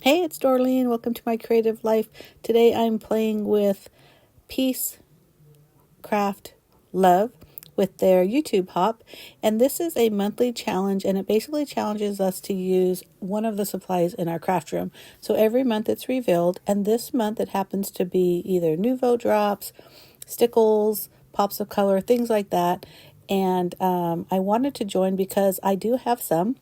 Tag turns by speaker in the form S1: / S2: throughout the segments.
S1: Hey, it's Dorleen. Welcome to my creative life. Today I'm playing with Peace, Craft, Love with their YouTube hop. And this is a monthly challenge, and it basically challenges us to use one of the supplies in our craft room. So every month it's revealed, and this month it happens to be either Nuvo drops, Stickles, pops of color, things like that. And I wanted to join because I do have some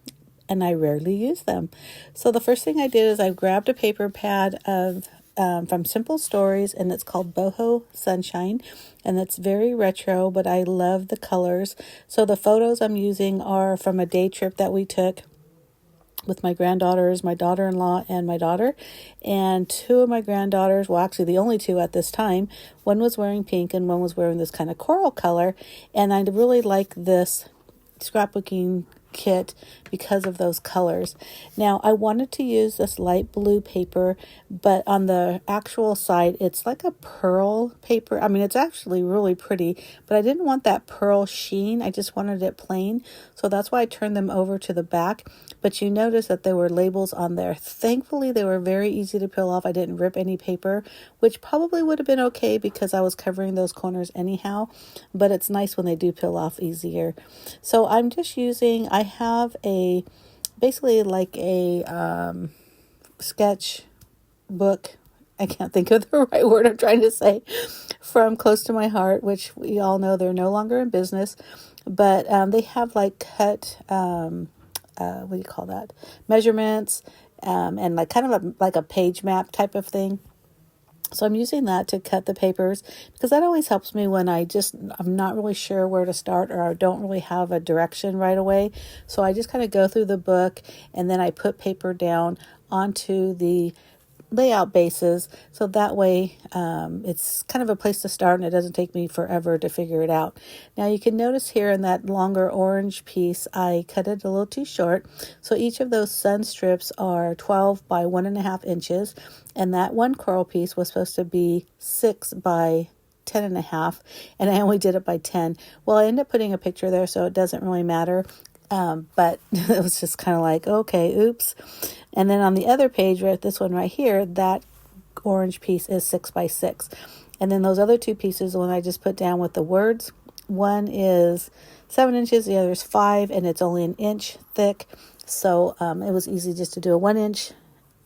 S1: and I rarely use them. So the first thing I did is I grabbed a paper pad of from Simple Stories, and it's called Boho Sunshine, and it's very retro, but I love the colors. So the photos I'm using are from a day trip that we took with my granddaughters, my daughter-in-law, and my daughter. And two of my granddaughters, well, actually the only two at this time, one was wearing pink and one was wearing this kind of coral color. And I really like this scrapbooking kit because of those colors. Now, I wanted to use this light blue paper, but on the actual side, it's like a pearl paper. I mean, it's actually really pretty, but I didn't want that pearl sheen. I just wanted it plain. So that's why I turned them over to the back. But you notice that there were labels on there. Thankfully, they were very easy to peel off. I didn't rip any paper, which probably would have been okay because I was covering those corners anyhow. But it's nice when they do peel off easier. So I'm just using, I have basically like a sketch book. I can't think of the right word I'm trying to say, from Close to My Heart, which we all know they're no longer in business, but they have like cut, what do you call that? Measurements, and like kind of like a page map type of thing. So I'm using that to cut the papers because that always helps me when I'm not really sure where to start, or I don't really have a direction right away. So I just kind of go through the book and then I put paper down onto the layout bases, so that way it's kind of a place to start and it doesn't take me forever to figure it out. Now you can notice here in that longer orange piece I cut it a little too short, so each of those sun strips are 12 by 1.5 inches, and that one coral piece was supposed to be 6 by 10.5, and I only did it by 10. Well, I ended up putting a picture there, so it doesn't really matter. But it was just kind of like, okay, oops. And then on the other page, right, this one right here, that orange piece is 6 by 6. And then those other two pieces, the one I just put down with the words, one is 7 inches, the other is 5, and it's only an inch thick. So it was easy just to do a 1-inch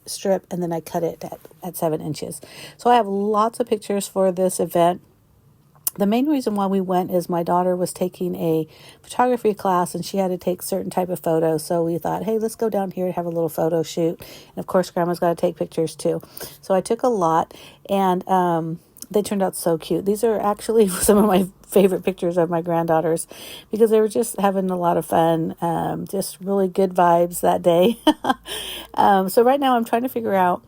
S1: strip, and then I cut it at 7 inches. So I have lots of pictures for this event. The main reason why we went is my daughter was taking a photography class and she had to take certain type of photos. So we thought, hey, let's go down here and have a little photo shoot. And of course, Grandma's got to take pictures too. So I took a lot, and they turned out so cute. These are actually some of my favorite pictures of my granddaughters because they were just having a lot of fun, just really good vibes that day. So right now I'm trying to figure out,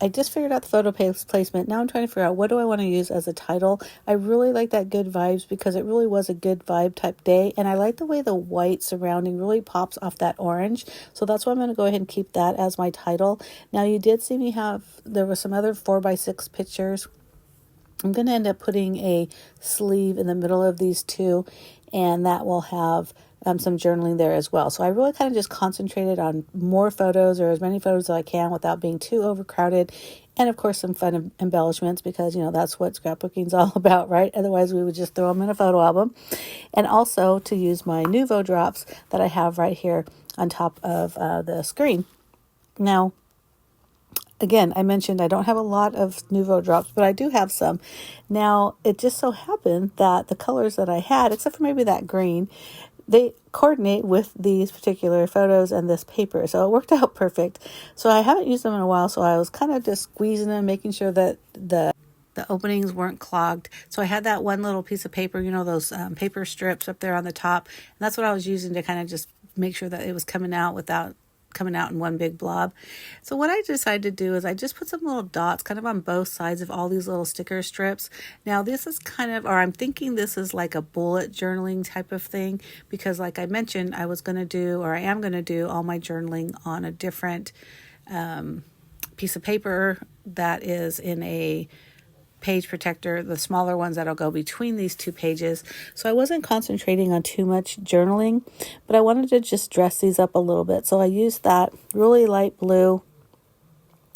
S1: I just figured out the photo placement. Now I'm trying to figure out what do I want to use as a title. I really like that good vibes because it really was a good vibe type day. And I like the way the white surrounding really pops off that orange. So that's why I'm going to go ahead and keep that as my title. Now you did see me there were some other 4x6 pictures. I'm going to end up putting a sleeve in the middle of these two, and that will have some journaling there as well. So I really kind of just concentrated on more photos, or as many photos as I can without being too overcrowded. And of course, some fun embellishments because, that's what scrapbooking is all about, right? Otherwise, we would just throw them in a photo album. And also to use my Nuvo drops that I have right here on top of the screen. Now, again, I mentioned I don't have a lot of Nuvo drops, but I do have some. Now, it just so happened that the colors that I had, except for maybe that green, they coordinate with these particular photos and this paper. So it worked out perfect. So I haven't used them in a while, so I was kind of just squeezing them, making sure that the openings weren't clogged. So I had that one little piece of paper, those paper strips up there on the top. And that's what I was using to kind of just make sure that it was coming out without coming out in one big blob. So what I decided to do is I just put some little dots kind of on both sides of all these little sticker strips. Now this is I'm thinking this is like a bullet journaling type of thing, because like I mentioned, I am going to do all my journaling on a different piece of paper that is in a page protector, the smaller ones that'll go between these two pages. So I wasn't concentrating on too much journaling, but I wanted to just dress these up a little bit. So I used that really light blue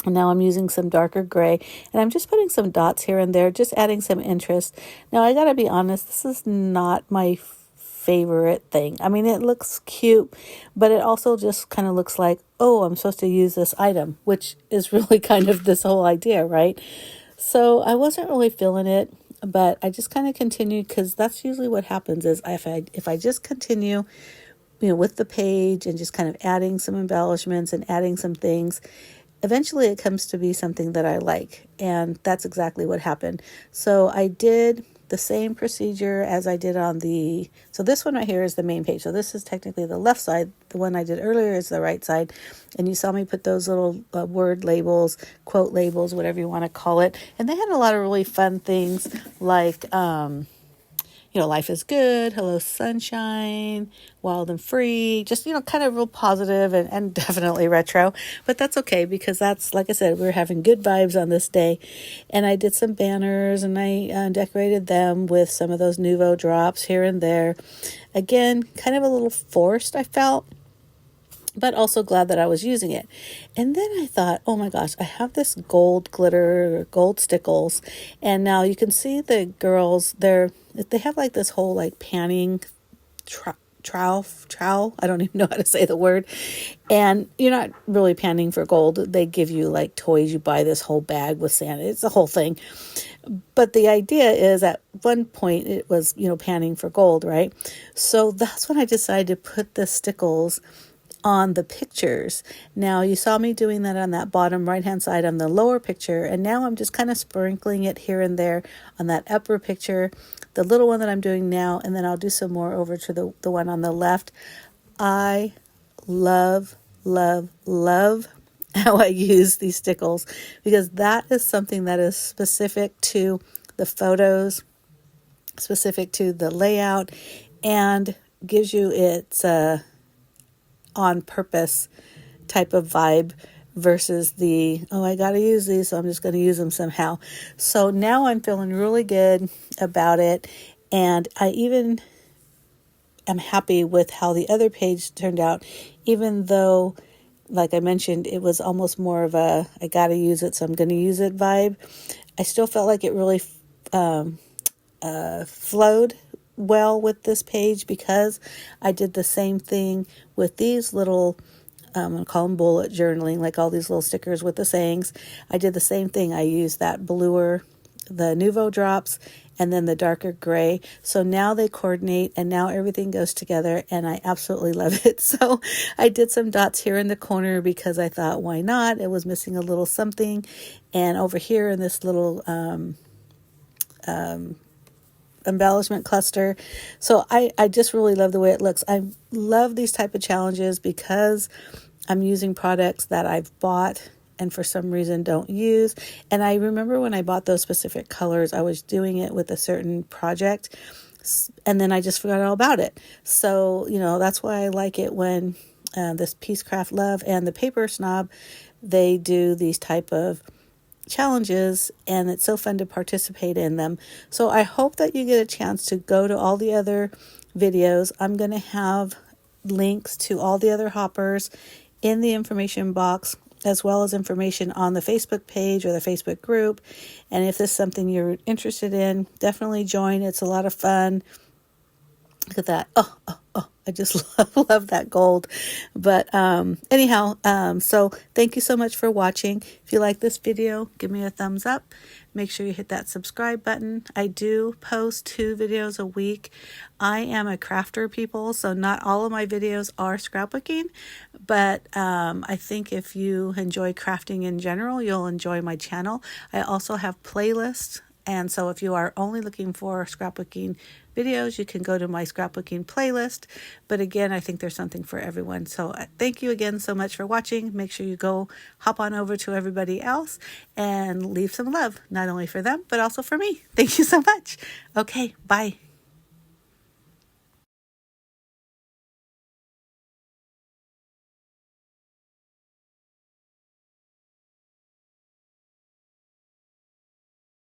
S1: And now I'm using some darker gray, and I'm just putting some dots here and there, just adding some interest. Now, I gotta be honest, this is not my favorite thing. I mean, it looks cute, but it also just kind of looks like, oh, I'm supposed to use this item, which is really kind of this whole idea, right? So I wasn't really feeling it, but I just kind of continued, because that's usually what happens is if I just continue, with the page and just kind of adding some embellishments and adding some things, eventually it comes to be something that I like. And that's exactly what happened. So I did the same procedure as I did on so this one right here is the main page. So this is technically the left side. The one I did earlier is the right side. And you saw me put those little word labels, quote labels, whatever you want to call it. And they had a lot of really fun things like, life is good, hello sunshine, wild and free, just, kind of real positive and definitely retro. But that's okay, because that's, like I said, we're having good vibes on this day. And I did some banners, and I decorated them with some of those Nuvo drops here and there. Again, kind of a little forced, I felt, but also glad that I was using it. And then I thought, oh my gosh, I have this gold glitter, gold Stickles. And now you can see the girls, they have like this whole like panning trowel. I don't even know how to say the word. And you're not really panning for gold. They give you like toys. You buy this whole bag with sand. It's a whole thing. But the idea is, at one point it was, panning for gold, right? So that's when I decided to put the Stickles on the pictures. Now you saw me doing that on that bottom right hand side on the lower picture, and now I'm just kind of sprinkling it here and there on that upper picture, the little one that I'm doing now, and then I'll do some more over to the one on the left. I love how I use these Stickles, because that is something that is specific to the photos, specific to the layout, and gives you its on purpose type of vibe versus I got to use these, so I'm just going to use them somehow. So now I'm feeling really good about it. And I even am happy with how the other page turned out, even though, like I mentioned, it was almost more of a, I got to use it, so I'm going to use it vibe. I still felt like it really flowed well with this page, because I did the same thing with these little, I'm going to call them bullet journaling, like all these little stickers with the sayings. I did the same thing. I used that bluer, the Nuvo drops, and then the darker gray. So now they coordinate, and now everything goes together, and I absolutely love it. So I did some dots here in the corner because I thought, why not? It was missing a little something. And over here in this little embellishment cluster. So I just really love the way it looks. I love these type of challenges because I'm using products that I've bought and for some reason don't use. And I remember when I bought those specific colors, I was doing it with a certain project, and then I just forgot all about it. So, that's why I like it when this Peace Craft Love and the Paper Snob, they do these type of challenges, and it's so fun to participate in them. So I hope that you get a chance to go to all the other videos. I'm going to have links to all the other hoppers in the information box, as well as information on the Facebook page or the Facebook group. And if this is something you're interested in, definitely join. It's a lot of fun. Look at that. Oh, I just love that gold. But anyhow, so thank you so much for watching. If you like this video, give me a thumbs up. Make sure you hit that subscribe button. I do post 2 videos a week. I am a crafter, people, so not all of my videos are scrapbooking. But I think if you enjoy crafting in general, you'll enjoy my channel. I also have playlists. And so if you are only looking for scrapbooking videos, you can go to my scrapbooking playlist. But again, I think there's something for everyone. So thank you again so much for watching. Make sure you go hop on over to everybody else and leave some love, not only for them, but also for me. Thank you so much. Okay, bye.